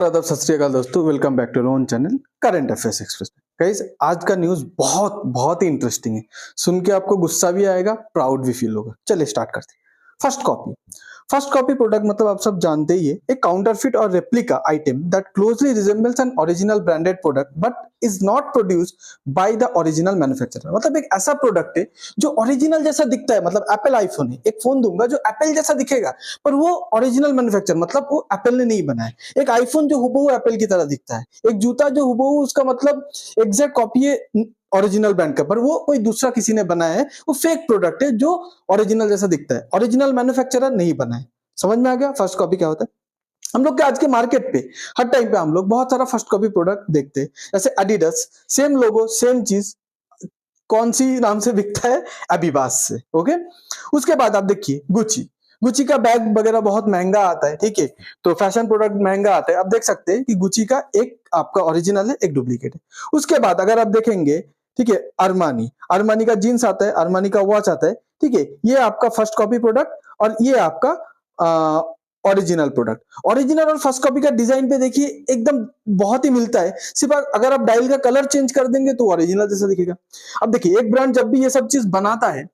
आदाब सत श्री अकाल दोस्तों, welcome back to own channel current affairs express. Guys, आज का न्यूज बहुत बहुत ही इंटरेस्टिंग है। सुन के आपको गुस्सा भी आएगा, प्राउड भी फील होगा। चलिए स्टार्ट करते हैं। फर्स्ट कॉपी प्रोडक्ट मतलब आप सब जानते ही है, एक काउंटरफिट और replica item that closely resembles an original branded product but is not produced by the original manufacturer. मतलब एक ऐसा प्रोडक्ट है जो ओरिजिनल जैसा दिखता है। मतलब एप्पल आईफोन है, एक फोन दूंगा जो एप्पल जैसा दिखेगा, पर वो ओरिजिनल मैन्युफैक्चर मतलब वो एप्पल ने नहीं बनाया। एक आईफोन जो हुबहू एप्पल की तरह दिखता है, एक जूता जो हुबहू उसका मतलब एग्जैक्ट कॉपी है ओरिजिनल ब्रांड का, पर वो कोई दूसरा किसी ने बनाया है। वो फेक प्रोडक्ट है जो ओरिजिनल जैसा दिखता है, ओरिजिनल मैन्युफैक्चरर नहीं बनाया। समझ में आ गया फर्स्ट कॉपी क्या होता है? हम लोग के आज के मार्केट पे हर टाइम पे हम लोग बहुत सारा फर्स्ट कॉपी प्रोडक्ट देखते हैं। जैसे एडिडास, सेम लोगो सेम चीज, कौन सी नाम से बिकता है? एबिबास से। ओके, उसके बाद आप देखिए गुची। गुची का बैग वगैरह बहुत महंगा आता है, ठीक है, तो फैशन प्रोडक्ट महंगा आता है। आप देख सकते हैं कि गुची का एक आपका ओरिजिनल है, एक डुप्लीकेट है। उसके बाद अगर आप देखेंगे, ठीक है, अरमानी, अरमानी का जीन्स आता है, अरमानी का वॉच आता है, ठीक है, ये आपका फर्स्ट कॉपी प्रोडक्ट और ये आपका ओरिजिनल प्रोडक्ट। ओरिजिनल और फर्स्ट कॉपी का डिजाइन पे देखिए एकदम बहुत ही मिलता है। सिर्फ अगर आप डायल का कलर चेंज कर देंगे तो ओरिजिनल जैसा दिखेगा। अब देखिए, एक ब्रांड जब भी ये सब चीज बनाता है,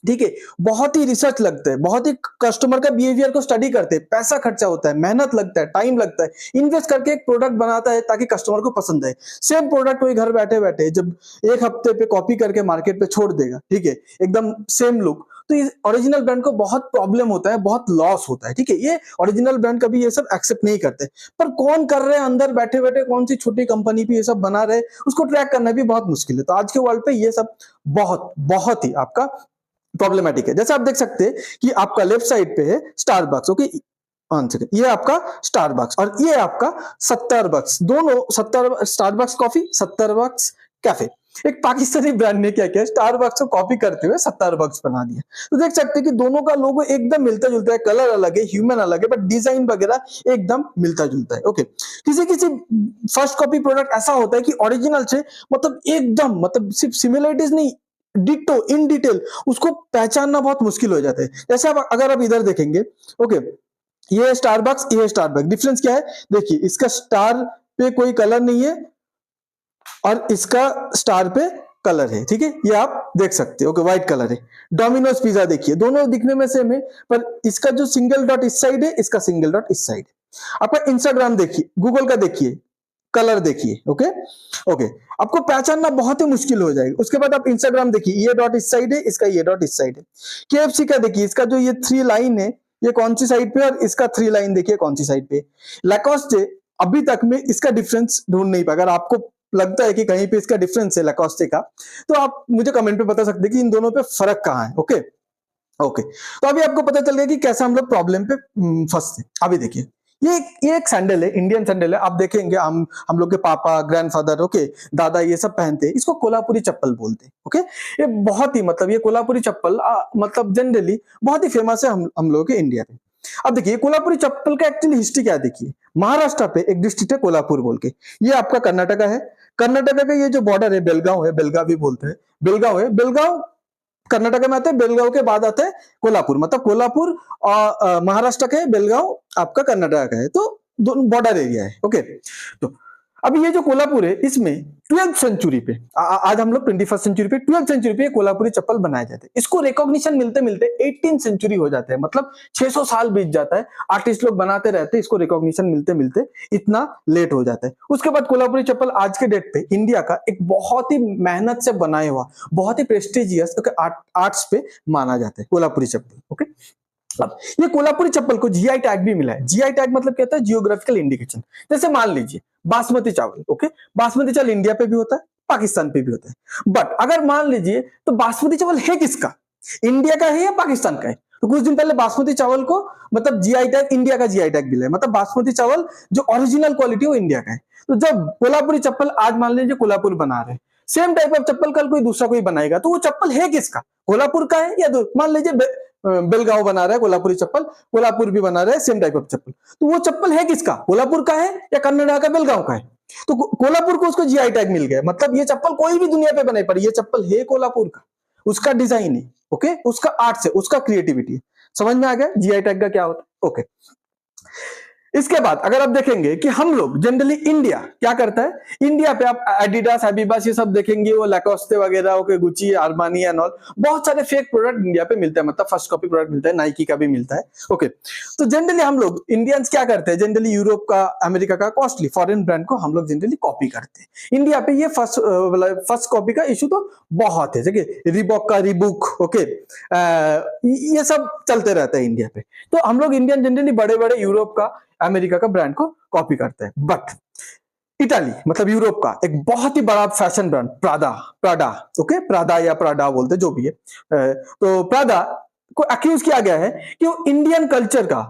ठीक है, बहुत ही रिसर्च लगता है, बहुत ही कस्टमर का बिहेवियर को स्टडी करते हैं, पैसा खर्चा होता है, मेहनत लगता है, टाइम लगता है, इन्वेस्ट करके एक प्रोडक्ट बनाता है ताकि कस्टमर को पसंद आए। सेम प्रोडक्ट कोई घर बैठे बैठे जब एक हफ्ते पे कॉपी करके मार्केट पे छोड़ देगा, ठीक है, एकदम सेम लुक, तो इस ओरिजिनल ब्रांड को बहुत प्रॉब्लम होता है, बहुत लॉस होता है। ठीक है, ये ओरिजिनल ब्रांड कभी ये सब एक्सेप्ट नहीं करते। पर कौन कर रहे हैं अंदर बैठे बैठे, कौन सी छोटी कंपनी पे ये सब बना रहे, उसको ट्रैक करना भी बहुत मुश्किल है। तो आज के वर्ल्ड पे ये सब बहुत बहुत ही आपका प्रॉब्लमेटिक है। जैसे आप देख सकते हैं कि आपका लेफ्ट साइड पे है स्टारबक्स। ओके, ये आपका स्टारबक्स और ये आपका 70 बक्स, दोनों 70 स्टारबक्स कॉफी, 70 बक्स कैफे। एक पाकिस्तानी ब्रांड ने क्या किया, स्टारबक्स को कॉपी करते हुए 70 बक्स बना दिया। तो देख सकते हैं कि दोनों का लोगो एकदम मिलता जुलता है, कलर अलग है, ह्यूमन अलग है, बट डिजाइन वगैरह एकदम मिलता जुलता है। ओके, किसी किसी फर्स्ट कॉपी प्रोडक्ट ऐसा होता है कि ओरिजिनल से मतलब एकदम मतलब सिर्फ सिमिलरिटीज नहीं, डिट्टो इन डिटेल उसको पहचानना बहुत मुश्किल हो जाता है। जैसे आप अगर आप इधर देखेंगे, ओके, ये स्टारबक्स, ये स्टारबक्स, डिफरेंस क्या है? देखिए, इसका स्टार पे कोई कलर नहीं है और इसका स्टार पे कलर है, ठीक है, ये आप देख सकते हो। ओके, व्हाइट कलर है। डोमिनोज पिज्जा देखिए, दोनों दिखने में सेम है, पर इसका जो सिंगल डॉट इस साइड है, इसका सिंगल डॉट इस साइड है। आपका इंस्टाग्राम देखिए, गूगल का देखिए, कलर देखिए। ओके ओके, आपको पहचानना बहुत ही मुश्किल हो जाएगा। उसके बाद आप इंस्टाग्राम देखिए, ये डॉट इस साइड है, इसका ये डॉट इस साइड है। केएफसी का देखिए, इसका जो ये 3 लाइन है, ये कौन सी साइड पे, और इसका 3 लाइन देखिए कौन सी साइड पे। लैकोस्ट अभी तक में इसका डिफरेंस ढूंढ नहीं पाया। अगर आपको लगता है कि कहीं पे इसका डिफरेंस है लैकोस्टे का, तो आप मुझे कमेंट पे बता सकते हैं कि इन दोनों पे फर्क कहां है। ओके ओके, तो अभी आपको पता चल गया कि कैसे हम लोग प्रॉब्लम पे फंसते। अभी देखिए, ये एक सैंडल है, इंडियन सैंडल है। आप देखेंगे हम लोग के पापा, ग्रैंडफादर, ओके, दादा, ये सब पहनते हैं। इसको कोल्हापुरी चप्पल बोलते हैं। ओके, ये बहुत ही मतलब ये कोल्हापुरी चप्पल मतलब जनरली बहुत ही फेमस है हम लोग के इंडिया में। अब देखिए, कोल्हापुरी चप्पल का एक्चुअली हिस्ट्री क्या है। देखिए, महाराष्ट्र पे एक डिस्ट्रिक्ट है कोल्हापुर बोल के, ये आपका कर्नाटका है। कर्नाटका का ये जो बॉर्डर है, बेलगांव है, बेलगावी बोलते हैं, बेलगांव है, बेलगांव कर्नाटक में आता है, बेलगांव के बाद आता है कोल्हापुर। मतलब कोल्हापुर महाराष्ट्र का है, बेलगांव आपका कर्नाटक का है, तो दोनों बॉर्डर एरिया है। ओके, तो अब ये जो कोल्हापुर है, इसमें 12th सेंचुरी पे आज हम लोग 21st सेंचुरी पे, 12th सेंचुरी पे कोल्हापुरी चप्पल बनाए जाते हैं। इसको रिकॉग्निशन मिलते मिलते 18th सेंचुरी हो जाते हैं, मतलब 600 साल बीत जाता है। आर्टिस्ट लोग बनाते रहते हैं, इसको रिकॉग्निशन मिलते मिलते इतना लेट हो जाता है। उसके बाद कोल्हापुरी चप्पल आज के डेट पे इंडिया का एक बहुत ही मेहनत से बनाया हुआ, बहुत ही प्रेस्टिजियस आर्ट्स पे माना जाता है कोल्हापुरी चप्पल। ओके, अब ये कोल्हापुरी चप्पल को जीआई टैग भी मिला है। जीआई टैग मतलब क्या होता है? Geographical indication. जैसे मान लीजिए बासमती चावल, ओके, बासमती चावल इंडिया पे भी होता है, पाकिस्तान पे भी होता है, बट अगर मान लीजिए तो बासमती चावल है किसका? इंडिया का है या पाकिस्तान का है? तो कुछ दिन पहले बासमती चावल को मतलब जीआई टैग, इंडिया का जीआई टैग मिला है, मतलब बासमती चावल जो ओरिजिनल क्वालिटी वो इंडिया का है। तो जब कोल्हापुरी चप्पल आज मान लीजिए कोल्हापुर बना रहे, सेम टाइप ऑफ चप्पल कल कोई दूसरा कोई बनाएगा, तो वो चप्पल है किसका? कोल्हापुर का है या मान लीजिए बेलगांव बना रहा है कोल्हापुरी चप्पल, कोल्हापुर भी बना रहा है सेम टाइप ऑफ चप्पल, तो वो चप्पल है किसका? कोल्हापुर का है या कर्नाटक का बेलगांव का है? तो कोल्हापुर को उसको जीआई टैग मिल गया, मतलब ये चप्पल कोई भी दुनिया पे बने, पर ये चप्पल है कोल्हापुर का, उसका डिजाइन है, ओके, उसका आर्ट है, उसका क्रिएटिविटी है। समझ में आ गया जीआई टैग का क्या होता है? ओके, इसके बाद अगर आप देखेंगे कि हम लोग जनरली इंडिया क्या करता है, इंडिया पे आप एडिडास, एबिबास ये सब देखेंगे, वो लैकोस्टे वगैरह, ओके, गुची, आर्मानी एंड ऑल, बहुत सारे फेक प्रोडक्ट इंडिया पे मिलता है, मतलब फर्स्ट कॉपी प्रोडक्ट मिलता है, नाइकी का भी मिलता है। ओके, तो जनरली हम लोग इंडियंस क्या करते हैं, जनरली यूरोप का, अमेरिका का कॉस्टली फॉरेन ब्रांड को हम लोग जनरली कॉपी करते हैं। इंडिया पे ये फर्स्ट कॉपी का इशू तो बहुत है, देखिए रिबॉक का रिबुक, ओके, ये सब चलते रहता है इंडिया पे। तो हम लोग इंडियन जनरली बड़े बड़े यूरोप का, अमेरिका का ब्रांड को कॉपी करते हैं। बट इटाली मतलब यूरोप का एक बहुत ही बड़ा fashion brand Prada, okay, Prada या प्राडा बोलते जो भी है, तो प्राडा को एक्यूज किया गया है कि वो इंडियन कल्चर का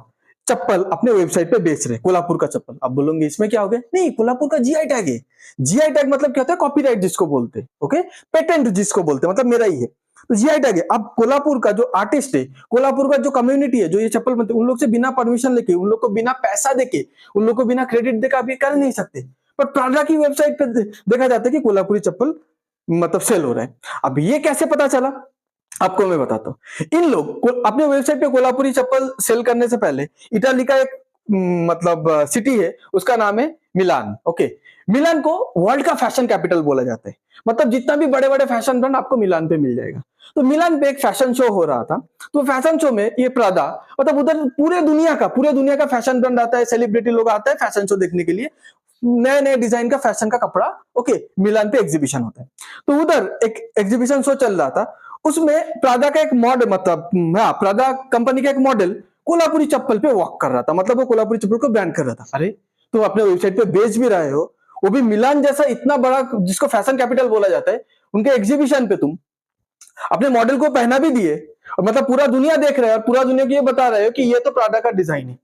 चप्पल अपने वेबसाइट पे बेच रहे, कोल्हापुर का चप्पल। अब बोलोगे इसमें क्या हो गया, नहीं, कोल्हापुर का जीआई टैग है। जीआई टैग मतलब क्या होता है, कॉपीराइट जिसको बोलते हैं, ओके, पेटेंट जिसको बोलते हैं, मतलब मेरा ही है, तो जीआई टैग है। अब कोल्हापुर का जो आर्टिस्ट है, कोल्हापुर का जो कम्युनिटी है, जो ये चप्पल बनते, उन लोग से बिना परमिशन लेके, उन लोग को बिना पैसा देके, उन लोग को बिना क्रेडिट देकर अभी कर नहीं सकते। पर प्राडा की वेबसाइट पे देखा जाता है कि कोल्हापुरी चप्पल मतलब सेल हो रहा है। अब ये कैसे पता चला, आपको मैं बताता हूँ। इन लोग अपने वेबसाइट पे कोल्हापुरी चप्पल सेल करने से पहले इटाली का एक मतलब सिटी है, उसका नाम है मिलान, ओके। मिलान को वर्ल्ड का फैशन कैपिटल बोला जाता है, मतलब जितना भी बड़े बड़े फैशन ब्रांड आपको मिलान पे मिल जाएगा। तो मिलान पे एक फैशन शो हो रहा था, तो फैशन शो में ये प्राडा, मतलब उधर पूरे दुनिया का फैशन ब्रांड आता है, सेलिब्रिटी लोग आता है फैशन शो देखने के लिए, नए नए डिजाइन का फैशन का कपड़ा, ओके, मिलान पे एग्जीबिशन होता है। तो उधर एक एग्जीबिशन शो चल रहा था, उसमें प्राडा का एक मॉडल, मतलब हाँ, प्राडा कंपनी का एक मॉडल कोल्हापुरी चप्पल पे वॉक कर रहा था, मतलब वो कोल्हापुरी चप्पल को ब्रांड कर रहा था। अरे, तो अपने वेबसाइट पे बेच भी रहे हो, वो भी मिलान जैसा इतना बड़ा, जिसको फैशन कैपिटल बोला जाता है, उनके एग्जीबिशन पे तुम अपने मॉडल को पहना भी दिए, और मतलब पूरा दुनिया देख रहा है, और पूरा दुनिया को ये बता रहे हो कि ये तो प्राडा का डिजाइन है,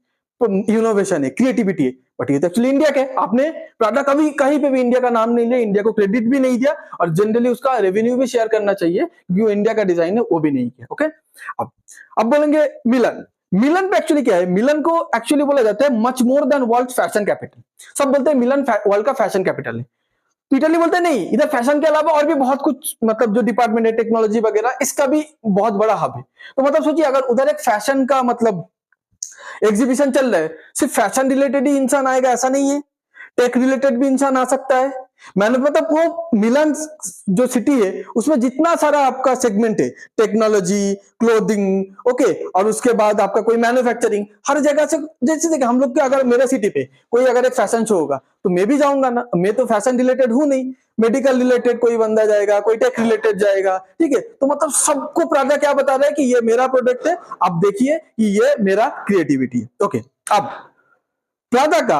तो इनोवेशन है, क्रिएटिविटी है। बट ये तो एक्चुअली इंडिया का है। आपने प्राडा कभी कहीं पे भी इंडिया का नाम नहीं लिया, इंडिया को क्रेडिट भी नहीं दिया, और जनरली उसका रेवेन्यू भी शेयर करना चाहिए क्योंकि वो इंडिया का डिजाइन है, वो भी नहीं किया, ओके। अब बोलेंगे मिलन, मिलन पे एक्चुअली क्या है, मिलन को एक्चुअली बोला जाता है much more than world fashion capital. सब बोलते हैं मिलन वर्ल्ड का फैशन कैपिटल है, तो इटली बोलते हैं नहीं, इधर फैशन के अलावा और भी बहुत कुछ, मतलब जो डिपार्टमेंट है, टेक्नोलॉजी वगैरह, इसका भी बहुत बड़ा हब है। तो मतलब सोचिए, अगर उधर एक फैशन का मतलब एग्जीबिशन चल रहा है, सिर्फ फैशन रिलेटेड ही इंसान आएगा ऐसा नहीं है, टेक रिलेटेड भी इंसान आ सकता है। मैंने मतलब वो मिलान जो सिटी है, उसमें जितना सारा आपका सेगमेंट है, टेक्नोलॉजी, क्लोथिंग, ओके, और उसके बाद आपका कोई मैन्युफैक्चरिंग, हर जगह से, जैसे देखिए हम लोग के, अगर मेरे सिटी पे कोई अगर एक फैशन शो होगा तो मैं भी जाऊंगा ना, मैं तो फैशन रिलेटेड हूं नहीं, मेडिकल रिलेटेड कोई बंदा जाएगा, कोई टेक रिलेटेड जाएगा, ठीक है। तो मतलब सबको प्राडा क्या बता रहा है कि ये मेरा प्रोडक्ट है, आप देखिए कि ये मेरा क्रिएटिविटी है, ओके। अब प्राडा का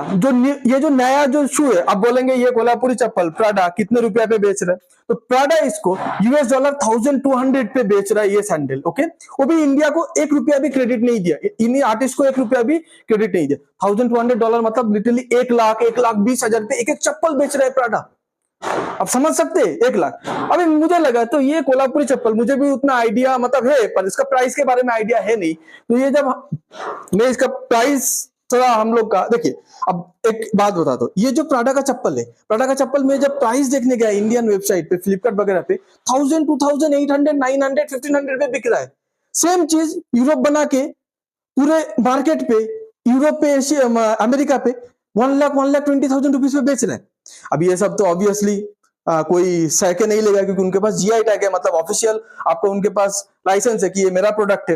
ये जो नया जो शू है, अब बोलेंगे ये कोल्हापुरी चप्पल प्राडा कितने रुपया पे बेच रहा है, तो प्राडा इसको $1200 पे बेच रहा है ये सैंडल, ओके। वो भी इंडिया को $1 भी क्रेडिट नहीं दिया, इन्हीं आर्टिस्ट को $1 भी क्रेडिट नहीं दिया। $1200 मतलब लिटरली 1,20,000 पे एक एक चप्पल बेच रहा है प्राडा। अब समझ सकते हैं, 1 लाख। अभी मुझे लगा तो ये कोल्हापुरी चप्पल, मुझे भी उतना आइडिया मतलब है, पर इसका प्राइस के बारे में आइडिया है नहीं, तो ये जब मैं इसका प्राइस थोड़ा हम लोग का देखिए। अब एक बात बता दो, ये जो प्राडा का चप्पल है, प्राडा का चप्पल में जब प्राइस देखने गया इंडियन वेबसाइट पे, फ्लिपकार्ट वगैरह पे, 1000, 2000, 800, 900, 1500 पे बिक रहा है। सेम चीज यूरोप बना के पूरे मार्केट पे, यूरोप पे, एशिया, अमेरिका पे 1,20,000 रुपीज पे बेच रहे हैं। अब ये सब तो ऑब्वियसली कोई सह के नहीं लेगा, क्योंकि उनके पास जीआई टैग है, मतलब ऑफिशियल आपको उनके पास लाइसेंस है कि ये मेरा प्रोडक्ट है।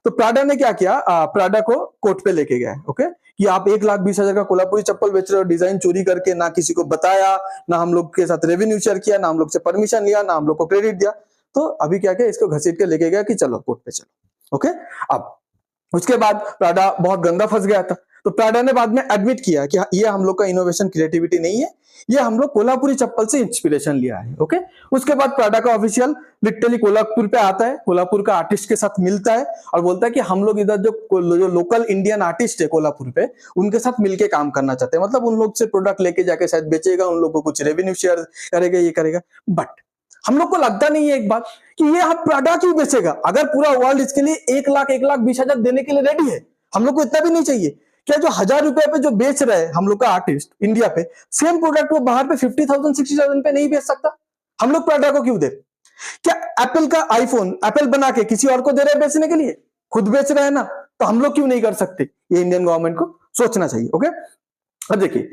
तो प्राडा ने क्या किया, प्राडा को कोर्ट पे लेके गया, ओके, कि आप 1,20,000 का कोल्हापुरी चप्पल बेच रहे हो, डिजाइन चोरी करके, ना किसी को बताया, ना हम लोग के साथ रेवेन्यू शेयर किया, ना हम लोग से परमिशन लिया, ना हम लोग को क्रेडिट दिया। तो अभी क्या किया, इसको घसीट के लेके गया कि चलो कोर्ट पे चलो, ओके। अब उसके बाद प्राडा बहुत गंदा फंस गया था, तो प्राडा ने बाद में एडमिट किया कि ये हम लोग का इनोवेशन क्रिएटिविटी नहीं है, ये हम लोग कोल्हापुरी चप्पल से इंस्पिरेशन लिया है, ओके। उसके बाद प्राडा का ऑफिशियल लिटरली कोल्हापुर पे आता है, कोल्हापुर का आर्टिस्ट के साथ मिलता है और बोलता है कि हम लोग इधर जो लोकल इंडियन आर्टिस्ट है कोल्हापुर पे, उनके साथ मिलके काम करना चाहते हैं, मतलब उन लोग से प्रोडक्ट लेके जाके शायद बेचेगा, उन लोग को कुछ रेवेन्यू शेयर करेगा, ये करेगा। बट हम लोग को लगता नहीं है एक बात कि ये हम प्राडा क्यों बेचेगा, अगर पूरा वर्ल्ड इसके लिए 1,20,000 देने के लिए रेडी है, हम लोग को इतना भी नहीं चाहिए क्या। जो $1,000 पे जो बेच रहे हैं हम लोग का आर्टिस्ट इंडिया पे, सेम प्रोडक्ट वो बाहर पे 50,000 60,000 पे नहीं बेच सकता, हम लोग प्राडा को क्यों दे। क्या एप्पल का आईफोन एप्पल बना के किसी और को दे रहे हैं बेचने के लिए, खुद बेच रहे हैं ना, तो हम लोग क्यों नहीं कर सकते। ये इंडियन गवर्नमेंट को सोचना चाहिए। ओके, अब देखिए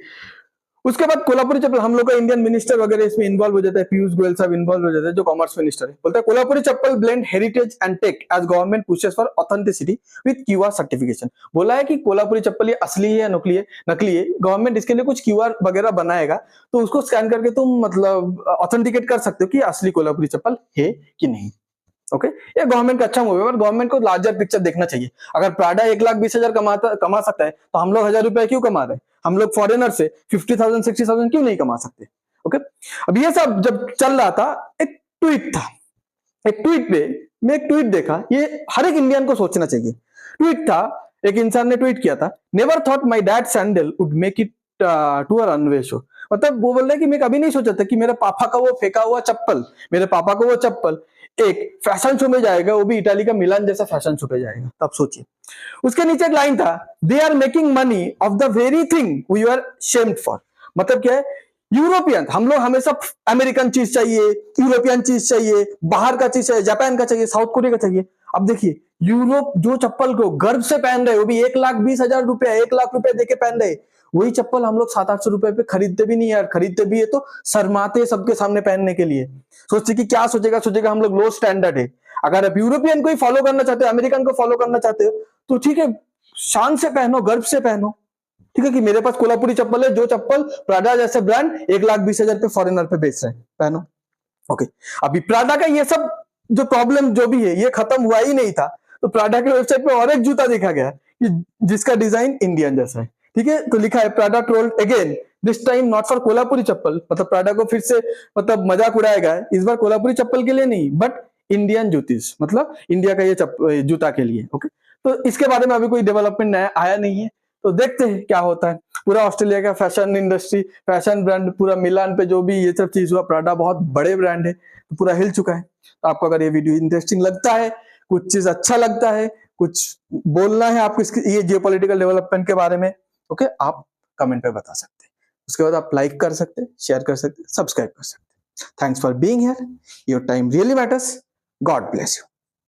उसके बाद कोल्हापुरी चप्पल, हम लोग का इंडियन मिनिस्टर वगैरह इसमें इन्वॉल्व हो जाता है, पीयूष गोयल साहब इन्वॉल्व हो जाते हैं, जो कॉमर्स मिनिस्टर है, बोलता है Kolhapuri chappal blend heritage and tech as government pushes for authenticity with QR certification. बोला है कि कोल्हापुरी चप्पल ये असली है या नकली है, गवर्नमेंट इसके लिए कुछ क्यूआर वगैरह बनाएगा, तो उसको स्कैन करके तुम मतलब ऑथेंटिकेट कर सकते हो कि असली कोल्हापुरी चप्पल है कि नहीं। ओके, ये गवर्नमेंट का अच्छा मूव है, पर गवर्नमेंट को लार्जर पिक्चर देखना चाहिए। अगर प्राडा 1,20,000 कमा सकता है, तो हम लोग 1,000 रुपए क्यों कमा रहे हैं? हम लोग फॉरेनर से 50,000 60,000 क्यों नहीं कमा सकते? ओके, अब ये सब जब चल रहा था, एक ट्वीट था, एक ट्वीट पे मैं एक ट्वीट देखा, ये हर एक इंडियन को सोचना चाहिए। ट्वीट था, एक इंसान ने ट्वीट किया था, never thought my dad sandal would make it to a runway show. मतलब वो बोल रहा है कि मैं कभी नहीं सोचा था कि मेरे पापा का वो फेंका हुआ चप्पल, मेरे पापा को वो चप्पल एक फैशन शो में जाएगा, वो भी इटाली का मिलान जैसा फैशन शो पे जाएगा। तब सोचिए, उसके नीचे एक लाइन था, they are making money of the very thing we are shamed for. मतलब क्या है, यूरोपियन, हम लोग हमेशा अमेरिकन चीज चाहिए, यूरोपियन चीज चाहिए, बाहर का चीज चाहिए, जापान का चाहिए, साउथ कोरिया का चाहिए। अब देखिए यूरोप जो चप्पल को गर्व से पहन रहे, वो भी 1,20,000 रुपया, 1,00,000 रुपए देके पहन रहे, वही चप्पल हम लोग 700-800 रुपए पे खरीदते भी नहीं यार, खरीदते भी है तो शर्माते सबके सामने पहनने के लिए। सोचते कि क्या सोचेगा हम लोग लो स्टैंडर्ड है। अगर आप यूरोपियन को ही फॉलो करना चाहते हो, अमेरिकन को फॉलो करना चाहते हो, तो ठीक है, शान से पहनो, गर्व से पहनो। ठीक है कि मेरे पास कोल्हापुरी चप्पल है, जो चप्पल प्राडा जैसे ब्रांड 1,20,000 पे फॉरेनर पे बेच रहे हैं, पहनो। ओके, अभी प्राडा का ये सब जो प्रॉब्लम जो भी है, ये खत्म हुआ ही नहीं था, तो प्राडा के वेबसाइट पे और एक जूता देखा गया कि जिसका डिजाइन इंडियन जैसा है। ठीक है, तो लिखा है Prada trolled again, this time not for Kolhapuri chappal. मतलब प्राडा को फिर से मतलब मजाक उड़ाया गया है, इस बार कोल्हापुरी चप्पल के लिए नहीं, बट इंडियन जूतीस, मतलब इंडिया का ये जूता के लिए। ओके, तो इसके बारे में अभी कोई डेवलपमेंट नया आया नहीं है, तो देखते हैं क्या होता है। पूरा ऑस्ट्रेलिया का फैशन इंडस्ट्री, फैशन ब्रांड पूरा मिलान पे जो भी ये सब चीज हुआ, प्राडा बहुत बड़े ब्रांड है, तो पूरा हिल चुका है। तो आपको अगर ये वीडियो इंटरेस्टिंग लगता है, कुछ चीज अच्छा लगता है, कुछ बोलना है आपको इसके ये जियोपॉलिटिकल डेवलपमेंट के बारे में, ओके, आप कमेंट पे बता सकते हैं। उसके बाद आप लाइक कर सकते हैं, शेयर कर सकते हैं, सब्सक्राइब कर सकते हैं। Thanks for being here, your time really matters. God bless you.